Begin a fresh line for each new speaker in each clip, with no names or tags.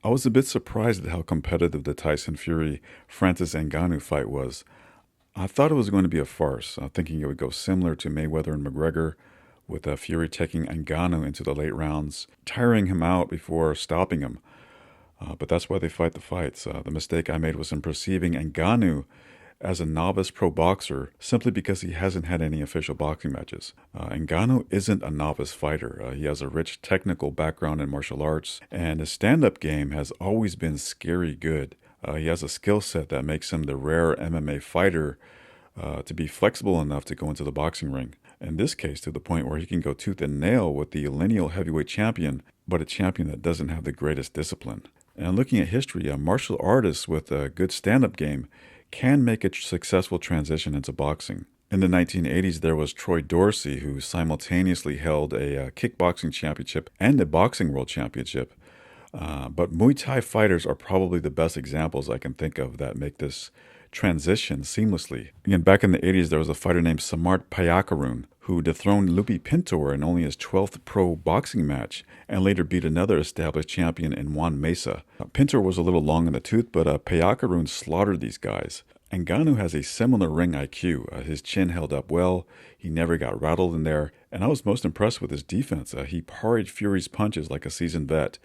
I was a bit surprised at how competitive the Tyson Fury Francis Ngannou fight was. I thought it was going to be a farce, thinking it would go similar to Mayweather and McGregor, with Fury taking Ngannou into the late rounds, tiring him out before stopping him. But that's why they fight the fights. The mistake I made was in perceiving Ngannou as a novice pro boxer simply because he hasn't had any official boxing matches. Ngannou isn't a novice fighter. He has a rich technical background in martial arts, and his stand-up game has always been scary good. He has a skill set that makes him the rare MMA fighter to be flexible enough to go into the boxing ring. In this case, to the point where he can go tooth and nail with the lineal heavyweight champion, but a champion that doesn't have the greatest discipline. And looking at history, martial artists with a good stand-up game can make a successful transition into boxing. In the 1980s, there was Troy Dorsey, who simultaneously held a kickboxing championship and a boxing world championship. But Muay Thai fighters are probably the best examples I can think of that make this transition seamlessly. Again, back in the 80s, there was a fighter named Samart Payakaroon who dethroned Lupi Pintor in only his 12th pro boxing match and later beat another established champion in Juan Mesa. Pintor was a little long in the tooth, but Payakaroon slaughtered these guys. Ngannou has a similar ring IQ. His chin held up well, he never got rattled in there, and I was most impressed with his defense. He parried Fury's punches like a seasoned vet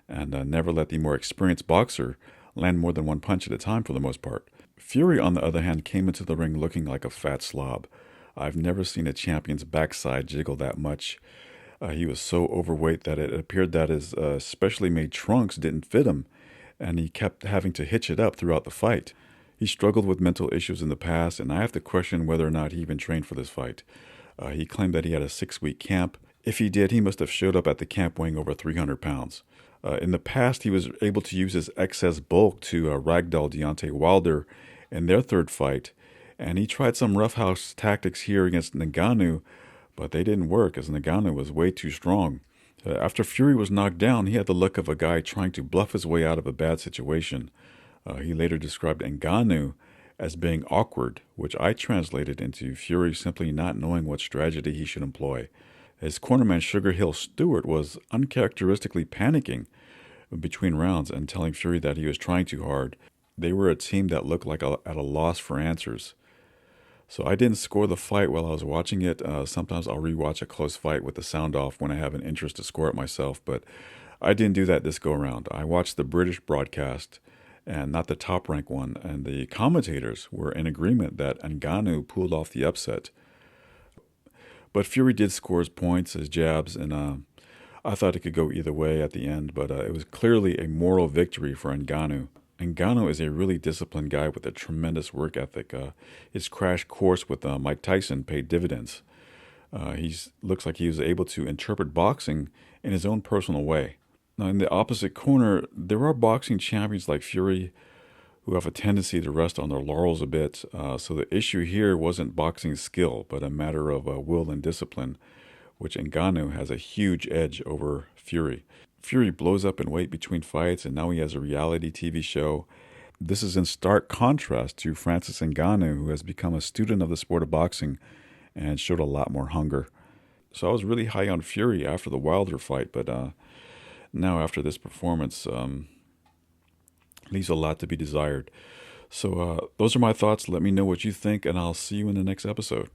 and never let the more experienced boxer land more than one punch at a time for the most part. Fury, on the other hand, came into the ring looking like a fat slob. I've never seen a champion's backside jiggle that much. He was so overweight that it appeared that his specially made trunks didn't fit him, and he kept having to hitch it up throughout the fight. He struggled with mental issues in the past, and I have to question whether or not he even trained for this fight. He claimed that he had a 6-week camp. If he did, he must have showed up at the camp weighing over 300 pounds. In the past, he was able to use his excess bulk to ragdoll Deontay Wilder in their third fight, and he tried some roughhouse tactics here against Ngannou, but they didn't work as Ngannou was way too strong. After Fury was knocked down, he had the look of a guy trying to bluff his way out of a bad situation. He later described Ngannou as being awkward, which I translated into Fury simply not knowing what strategy he should employ. His cornerman Sugar Hill Stewart was uncharacteristically panicking between rounds and telling Fury that he was trying too hard. They were a team that looked like at a loss for answers. So I didn't score the fight while I was watching it. Sometimes I'll rewatch a close fight with the sound off when I have an interest to score it myself, but I didn't do that this go around. I watched the British broadcast and not the top rank one, and the commentators were in agreement that Ngannou pulled off the upset. But Fury did score his points, his jabs, and I thought it could go either way at the end, but it was clearly a moral victory for Ngannou. Ngannou is a really disciplined guy with a tremendous work ethic. His crash course with Mike Tyson paid dividends. He looks like he was able to interpret boxing in his own personal way. Now, in the opposite corner, there are boxing champions like Fury who have a tendency to rest on their laurels a bit. So the issue here wasn't boxing skill, but a matter of will and discipline, which Ngannou has a huge edge over Fury. Fury blows up in weight between fights, and now he has a reality TV show. This is in stark contrast to Francis Ngannou, who has become a student of the sport of boxing and showed a lot more hunger. So I was really high on Fury after the Wilder fight, but now after this performance, leaves a lot to be desired. So those are my thoughts. Let me know what you think, and I'll see you in the next episode.